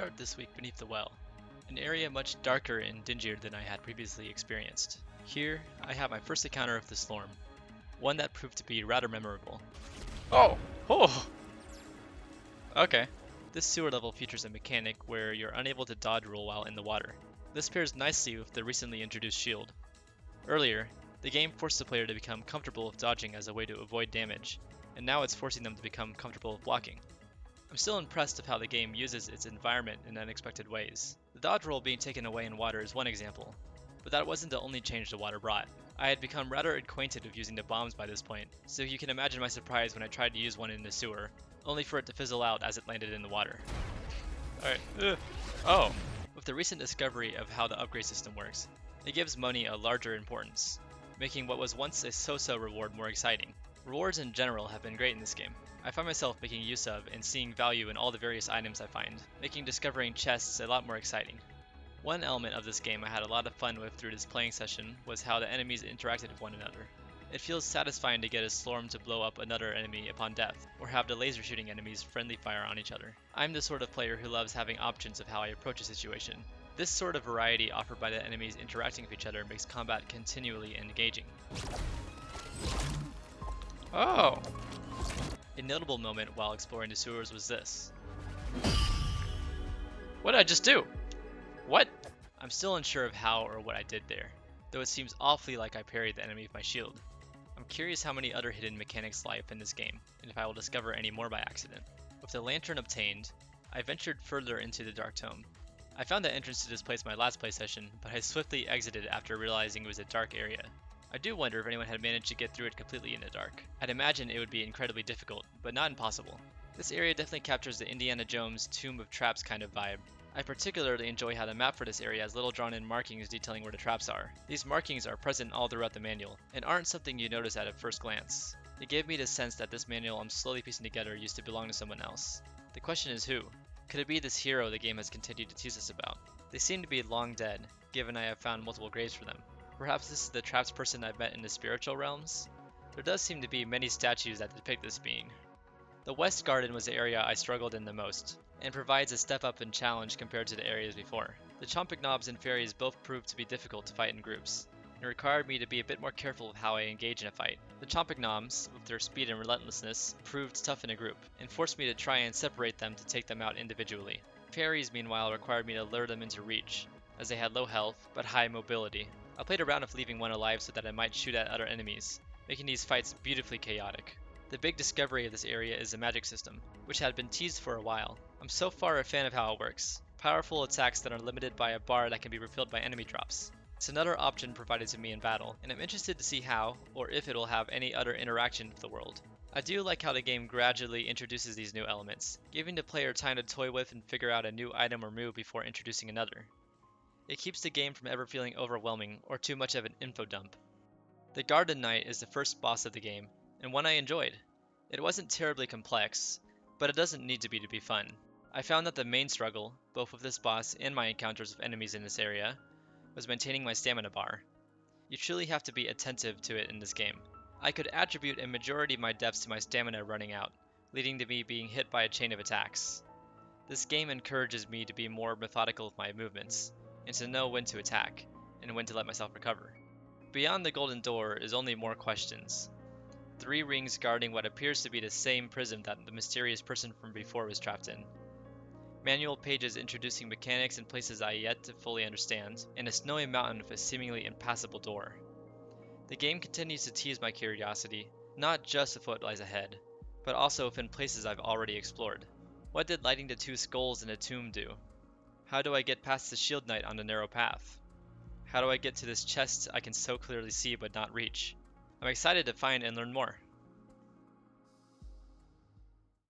start this week beneath the well, an area much darker and dingier than I had previously experienced. Here, I have my first encounter of the storm, one that proved to be rather memorable. Oh! Oh! Okay. This sewer level features a mechanic where you're unable to dodge roll while in the water. This pairs nicely with the recently introduced shield. Earlier, the game forced the player to become comfortable with dodging as a way to avoid damage, and now it's forcing them to become comfortable with blocking. I'm still impressed with how the game uses its environment in unexpected ways. The dodge roll being taken away in water is one example, but that wasn't the only change the water brought. I had become rather acquainted with using the bombs by this point, so you can imagine my surprise when I tried to use one in the sewer, only for it to fizzle out as it landed in the water. Alright, oh! With the recent discovery of how the upgrade system works, it gives money a larger importance, making what was once a so-so reward more exciting. Rewards in general have been great in this game. I find myself making use of and seeing value in all the various items I find, making discovering chests a lot more exciting. One element of this game I had a lot of fun with through this playing session was how the enemies interacted with one another. It feels satisfying to get a storm to blow up another enemy upon death, or have the laser shooting enemies friendly fire on each other. I'm the sort of player who loves having options of how I approach a situation. This sort of variety offered by the enemies interacting with each other makes combat continually engaging. Oh! A notable moment while exploring the sewers was this. What did I just do? What? I'm still unsure of how or what I did there, though it seems awfully like I parried the enemy with my shield. I'm curious how many other hidden mechanics lie within this game, and if I will discover any more by accident. With the lantern obtained, I ventured further into the Dark Tome. I found the entrance to this place in my last play session, but I swiftly exited after realizing it was a dark area. I do wonder if anyone had managed to get through it completely in the dark. I'd imagine it would be incredibly difficult, but not impossible. This area definitely captures the Indiana Jones Tomb of Traps kind of vibe. I particularly enjoy how the map for this area has little drawn-in markings detailing where the traps are. These markings are present all throughout the manual, and aren't something you notice at a first glance. It gave me the sense that this manual I'm slowly piecing together used to belong to someone else. The question is who? Could it be this hero the game has continued to tease us about? They seem to be long dead, given I have found multiple graves for them. Perhaps this is the traps person I've met in the spiritual realms? There does seem to be many statues that depict this being. The West Garden was the area I struggled in the most, and provides a step up in challenge compared to the areas before. The Chompignobs and fairies both proved to be difficult to fight in groups, and required me to be a bit more careful of how I engage in a fight. The Chompignobs, with their speed and relentlessness, proved tough in a group, and forced me to try and separate them to take them out individually. Fairies, meanwhile, required me to lure them into reach, as they had low health, but high mobility. I played around with leaving one alive so that I might shoot at other enemies, making these fights beautifully chaotic. The big discovery of this area is the magic system, which had been teased for a while. I'm so far a fan of how it works. Powerful attacks that are limited by a bar that can be refilled by enemy drops. It's another option provided to me in battle, and I'm interested to see how, or if it'll have any other interaction with the world. I do like how the game gradually introduces these new elements, giving the player time to toy with and figure out a new item or move before introducing another. It keeps the game from ever feeling overwhelming or too much of an info dump. The Garden Knight is the first boss of the game, and one I enjoyed. It wasn't terribly complex, but it doesn't need to be fun. I found that the main struggle, both with this boss and my encounters with enemies in this area, was maintaining my stamina bar. You truly have to be attentive to it in this game. I could attribute a majority of my deaths to my stamina running out, leading to me being hit by a chain of attacks. This game encourages me to be more methodical with my movements, and to know when to attack, and when to let myself recover. Beyond the golden door is only more questions. 3 rings guarding what appears to be the same prison that the mysterious person from before was trapped in. Manual pages introducing mechanics and places I yet to fully understand, and a snowy mountain with a seemingly impassable door. The game continues to tease my curiosity, not just with what lies ahead, but also within places I've already explored. What did lighting the 2 skulls in a tomb do? How do I get past the shield knight on the narrow path? How do I get to this chest I can so clearly see but not reach? I'm excited to find and learn more.